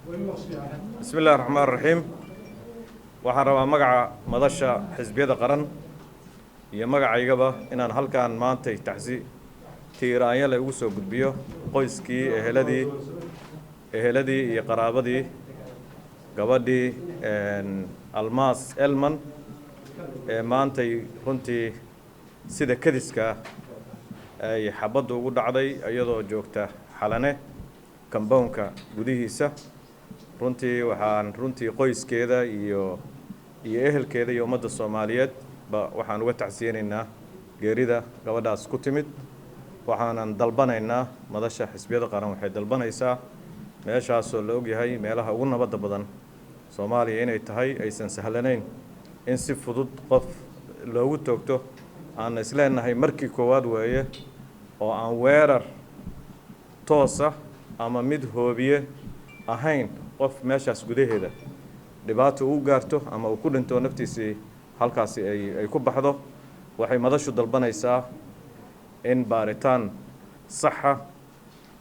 بسم الله الرحمن الرحيم. waxaan rabaa magaca madasha xisbiyada qaran iyo magacaygaba inaan halkaan maanta taxsi tiiraanya la ugu soo gudbiyo qoyskii eheladii iyo qaraabadii gabadhii Almaas Elman ee maanta runtii sida kadiska ay xabad ugu dhacday iyadoo joogta xalane kamboonka gudihiisa. runtii waxaan qoyskeeda iyo ehelkeeda iyo ummadda Soomaaliyeed waxaan uga tacsiyeenaynaa geerida gabadhaas ku timid. waxaanan dalbanaynaa madasha xisbiyada qaran waxay dalbanaysaa meeshaas oo la og yahay meelaha ugu nabadda badan Soomaaliya inay tahay aysan sahlanayn in si fudud qof loogu toogto. aan isleenahay markii koowaad weeye oo aan weerar toosa ama mid hoobiye ahayn qof meeshaas gudaheeda dhibaato u gaarto ama uu ku dhinto naftiisii halkaas ay ku baxdo. waxay madashu dalbanaysaa in baaritaan saxa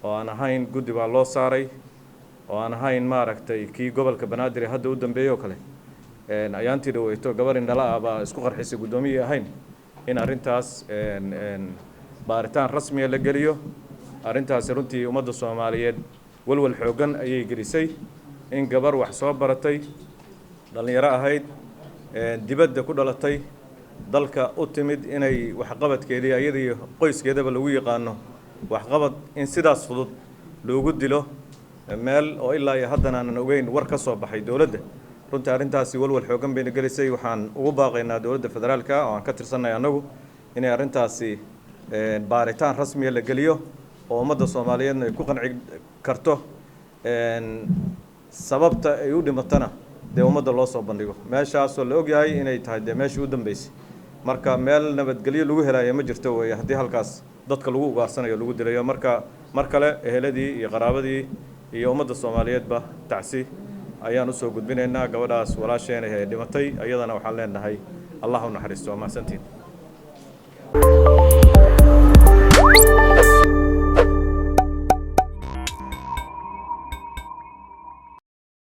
oo aan ahayn guddi baa loo saaray oo aan ahayn maaragtay kii gobolka Banaadir hadda u dambeeyo kale ayaantii dhaweyto gabar indhala ah baa isku qarxisay guddoomiye ahayn in arrintaas baaritaan rasmi ah la geliyo. arrintaas runtii ummadda Soomaaliyeed walwal xoogan ayay gelisay in gabar wax soo baratay dhalinyaro ahayd dibadda ku dhalatay dalka u timid inay waxqabadkeedii ayadii qoyskeedaba lagu yaqaano waxqabad in sidaas fudud loogu dilo meel oo ilaa iyo haddana aan ogeyn war ka soo baxay dawladda. runtii arrintaasi walwal xoogan bayna gelisay. waxaan ugu baaqaynaa dawladda federaalka oo aan ka tirsanay anagu inay arrintaasi baaritaan rasmi ah la geliyo oo ummadda Soomaaliyeedna ay ku qanci karto sababta ay u dhimatana dee ummadda loo soo bandhigo. meeshaas oo la og yahay inay tahay dee meeshii u dambeysay marka meel nabadgelyo lagu helayo ma jirto weeye haddii halkaas dadka lagu ugaarsanayo lagu dilayo. marka mar kale eheladii iyo qaraabadii iyo ummadda Soomaaliyeedba tacsi ayaan u soo gudbinaynaa gabadhaas walaasheen ee dhimatay. ayadana waxaan leenahay Allah u naxariisto. ma santiin.